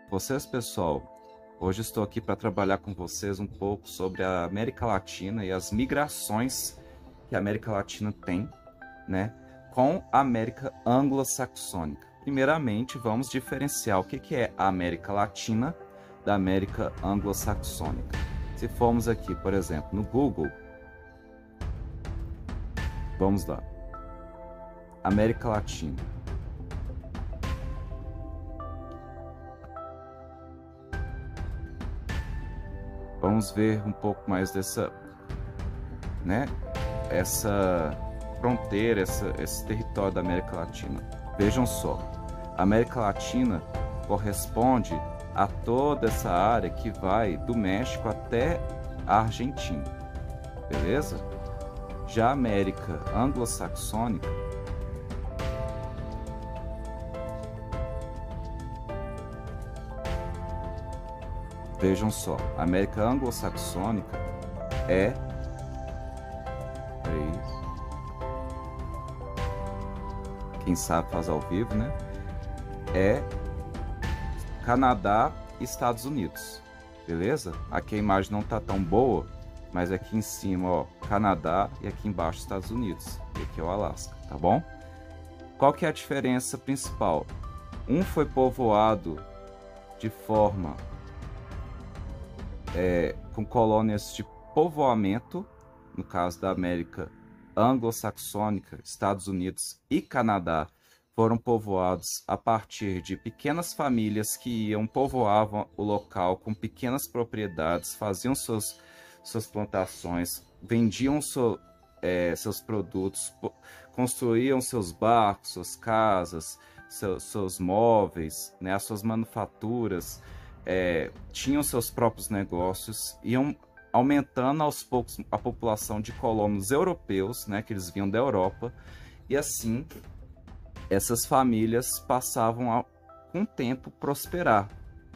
vocês, pessoal. Hoje estou aqui para trabalhar com vocês um pouco sobre a América Latina e as migrações que a América Latina tem, né, com a América anglo-saxônica. Primeiramente, vamos diferenciar o que é a América Latina da América anglo-saxônica. Se formos aqui, por exemplo, no Google, vamos lá, América Latina. Vamos ver um pouco mais dessa, né, essa fronteira, esse território da América Latina. Vejam só, a América Latina corresponde a toda essa área que vai do México até a Argentina, beleza? Já a América anglo-saxônica vejam só, a América anglo-saxônica é quem sabe faz ao vivo, né? É Canadá e Estados Unidos, beleza? Aqui a imagem não tá tão boa, mas aqui em cima, ó, Canadá e aqui embaixo Estados Unidos. E aqui é o Alasca, tá bom? Qual que é a diferença principal? Um foi povoado de forma com colônias de povoamento, no caso da América anglo-saxônica, Estados Unidos e Canadá foram povoados a partir de pequenas famílias que povoavam o local com pequenas propriedades, faziam suas plantações, vendiam seus produtos, construíam seus barcos, suas casas, seus móveis, né, as suas manufaturas, tinham seus próprios negócios, iam aumentando aos poucos a população de colonos europeus, né, que eles vinham da Europa, e assim essas famílias passavam com o tempo prosperar,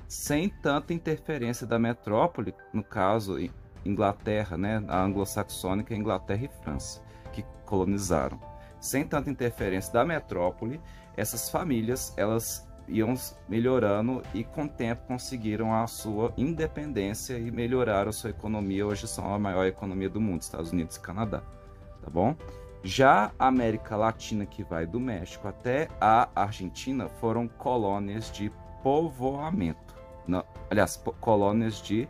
sem tanta interferência da metrópole, no caso Inglaterra, né, a anglo-saxônica, Inglaterra e França, que colonizaram. Sem tanta interferência da metrópole, essas famílias elas iam melhorando e com o tempo conseguiram a sua independência e melhoraram a sua economia. Hoje são a maior economia do mundo, Estados Unidos e Canadá, tá bom? Já a América Latina, que vai do México até a Argentina, foram colônias de povoamento. Não, aliás, colônias de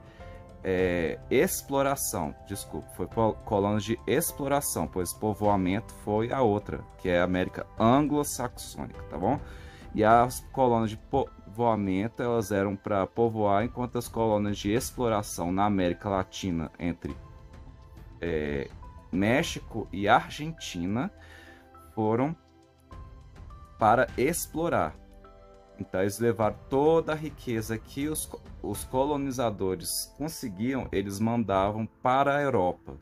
exploração, desculpa, foi colônias de exploração, pois povoamento foi a outra, que é a América anglo-saxônica, tá bom? E as colônias de povoamento, elas eram para povoar, enquanto as colônias de exploração na América Latina, entre México e Argentina, foram para explorar. Então eles levaram toda a riqueza que os colonizadores conseguiam, eles mandavam para a Europa.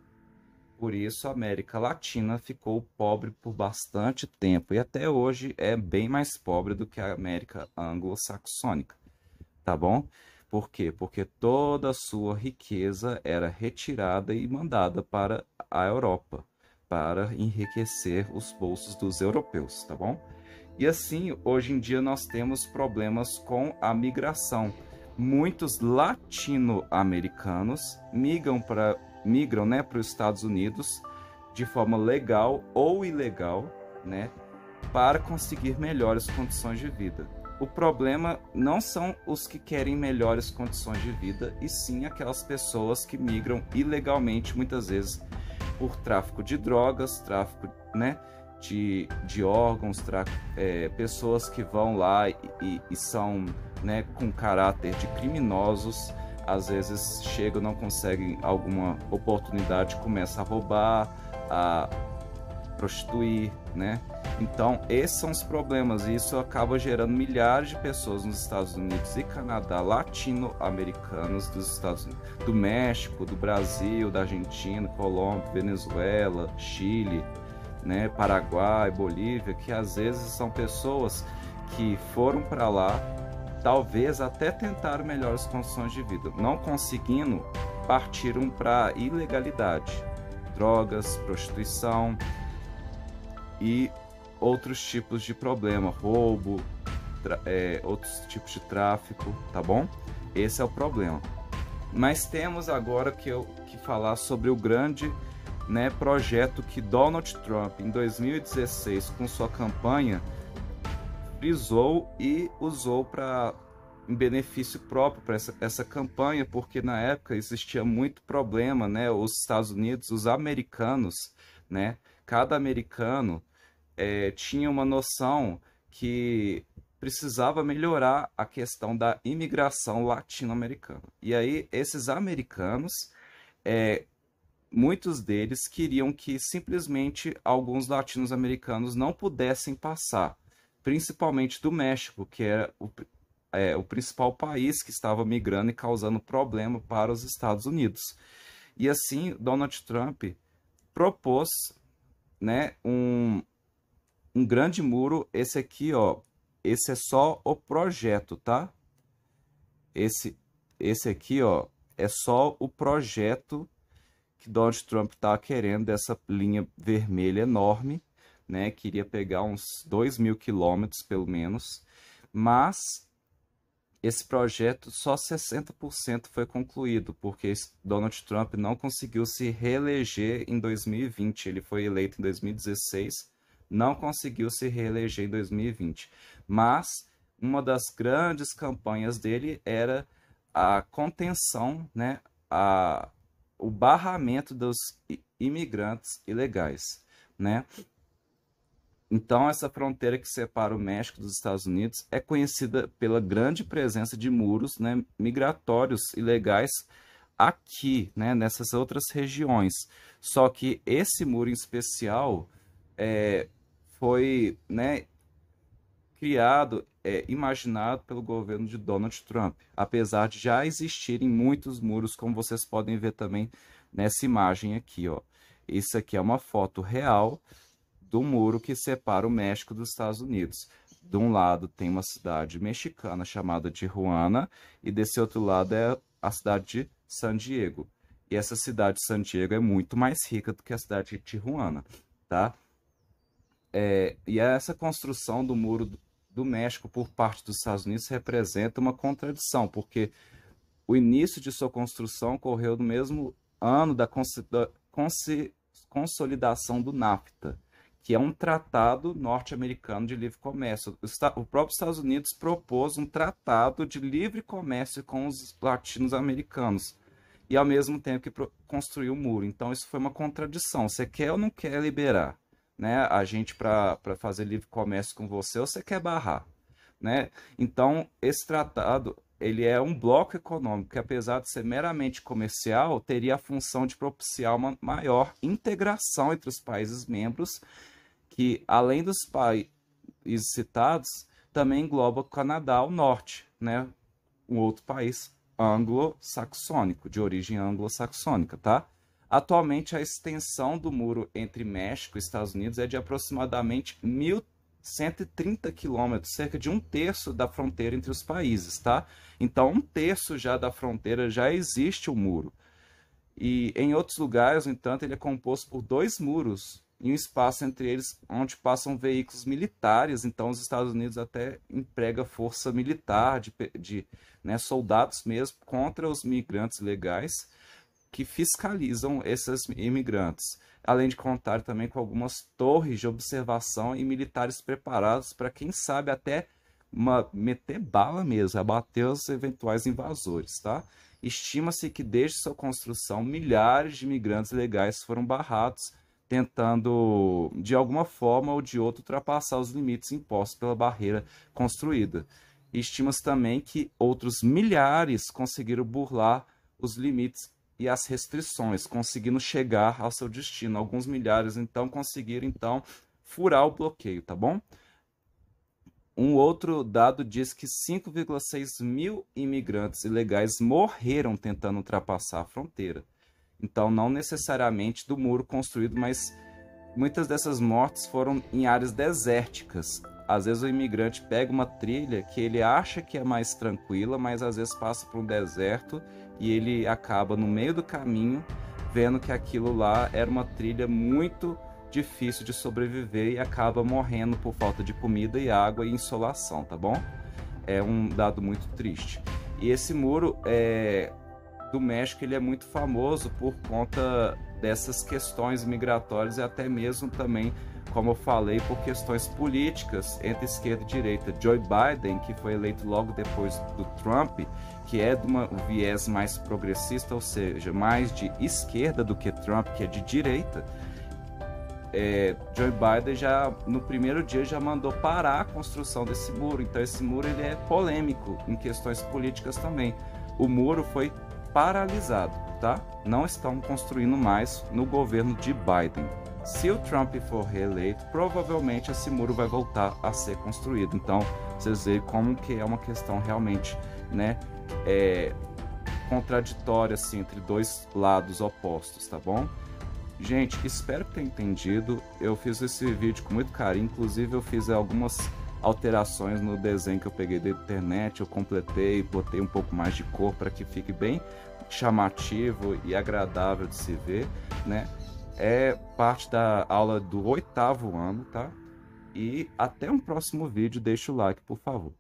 Por isso a América Latina ficou pobre por bastante tempo e até hoje é bem mais pobre do que a América anglo-saxônica, tá bom? Por quê? Porque toda a sua riqueza era retirada e mandada para a Europa, para enriquecer os bolsos dos europeus, tá bom? E assim, hoje em dia nós temos problemas com a migração. Muitos latino-americanos migram, né, para os Estados Unidos de forma legal ou ilegal, né, para conseguir melhores condições de vida. O problema não são os que querem melhores condições de vida, e sim aquelas pessoas que migram ilegalmente, muitas vezes por tráfico de drogas, tráfico, né, de órgãos, pessoas que vão lá e são, né, com caráter de criminosos. Às vezes chegam, não conseguem alguma oportunidade, começam a roubar, a prostituir, né? Então, esses são os problemas, e isso acaba gerando milhares de pessoas nos Estados Unidos e Canadá, latino-americanos dos Estados Unidos, do México, do Brasil, da Argentina, Colômbia, Venezuela, Chile, né, Paraguai, Bolívia, que às vezes são pessoas que foram para lá, talvez até tentaram melhores condições de vida, não conseguindo, partiram para a ilegalidade, drogas, prostituição e outros tipos de problema, roubo, outros tipos de tráfico, tá bom? Esse é o problema. Mas temos agora que falar sobre o grande, né, projeto que Donald Trump, em 2016, com sua campanha, frisou e usou em benefício próprio para essa campanha, porque na época existia muito problema, né? Os Estados Unidos, os americanos, né? Cada americano tinha uma noção que precisava melhorar a questão da imigração latino-americana. E aí, esses americanos, muitos deles queriam que simplesmente alguns latinos-americanos não pudessem passar, principalmente do México, que era o principal país que estava migrando e causando problema para os Estados Unidos. E assim, Donald Trump propôs, né, um grande muro. Esse aqui, ó, esse é só o projeto, tá? Esse aqui, ó, é só o projeto que Donald Trump tá querendo, dessa linha vermelha enorme, né? Queria pegar uns 2.000 quilômetros, pelo menos, mas esse projeto só 60% foi concluído, porque Donald Trump não conseguiu se reeleger em 2020. Ele foi eleito em 2016, não conseguiu se reeleger em 2020. Mas uma das grandes campanhas dele era a contenção, né, o barramento dos imigrantes ilegais, né? Então, essa fronteira que separa o México dos Estados Unidos é conhecida pela grande presença de muros, né, migratórios ilegais aqui, né, nessas outras regiões. Só que esse muro em especial foi, né, criado, imaginado pelo governo de Donald Trump, apesar de já existirem muitos muros, como vocês podem ver também nessa imagem aqui, ó. Isso aqui é uma foto real do muro que separa o México dos Estados Unidos. De um lado tem uma cidade mexicana chamada Tijuana, e desse outro lado é a cidade de San Diego. E essa cidade de San Diego é muito mais rica do que a cidade de Tijuana, tá? E essa construção do muro do México por parte dos Estados Unidos representa uma contradição, porque o início de sua construção ocorreu no mesmo ano da consolidação do NAFTA, que é um tratado norte-americano de livre comércio. O próprio Estados Unidos propôs um tratado de livre comércio com os latinos-americanos, e ao mesmo tempo que construiu o muro. Então isso foi uma contradição. Você quer ou não quer liberar, né, a gente para fazer livre comércio com você, ou você quer barrar, né? Então esse tratado, ele é um bloco econômico que, apesar de ser meramente comercial, teria a função de propiciar uma maior integração entre os países membros, que, além dos países citados, também engloba o Canadá ao norte, né? Um outro país anglo-saxônico, de origem anglo-saxônica, tá? Atualmente, a extensão do muro entre México e Estados Unidos é de aproximadamente 1.130 quilômetros, cerca de um terço da fronteira entre os países, tá? Então, um terço já da fronteira já existe o muro. E em outros lugares, no entanto, ele é composto por 2 muros, em um espaço entre eles onde passam veículos militares. Então os Estados Unidos até emprega força militar, né, soldados mesmo, contra os migrantes legais, que fiscalizam esses imigrantes. Além de contar também com algumas torres de observação e militares preparados para, quem sabe, até meter bala mesmo, abater os eventuais invasores, tá? Estima-se que desde sua construção, milhares de imigrantes legais foram barrados, tentando, de alguma forma ou de outra, ultrapassar os limites impostos pela barreira construída. Estima-se também que outros milhares conseguiram burlar os limites e as restrições, conseguindo chegar ao seu destino. Alguns milhares, então, conseguiram, furar o bloqueio, tá bom? Um outro dado diz que 5,6 mil imigrantes ilegais morreram tentando ultrapassar a fronteira. Então, não necessariamente do muro construído, mas muitas dessas mortes foram em áreas desérticas. Às vezes o imigrante pega uma trilha que ele acha que é mais tranquila, mas às vezes passa por um deserto e ele acaba no meio do caminho vendo que aquilo lá era uma trilha muito difícil de sobreviver e acaba morrendo por falta de comida e água e insolação, tá bom? É um dado muito triste. E esse muro do México, ele é muito famoso por conta dessas questões migratórias e até mesmo também, como eu falei, por questões políticas entre esquerda e direita. Joe Biden, que foi eleito logo depois do Trump, que é de um viés mais progressista, ou seja, mais de esquerda do que Trump, que é de direita, Joe Biden já no primeiro dia já mandou parar a construção desse muro. Então esse muro ele é polêmico em questões políticas também. O muro foi paralisado, tá? Não estão construindo mais no governo de Biden. Se o Trump for reeleito, provavelmente esse muro vai voltar a ser construído. Então vocês veem como que é uma questão realmente, né, contraditória assim, entre dois lados opostos, tá bom? Gente, espero que tenham entendido. Eu fiz esse vídeo com muito carinho, inclusive eu fiz algumas alterações no desenho que eu peguei da internet, eu completei, botei um pouco mais de cor para que fique bem chamativo e agradável de se ver, né? É parte da aula do 8º ano, tá? E até um próximo vídeo, deixa o like, por favor.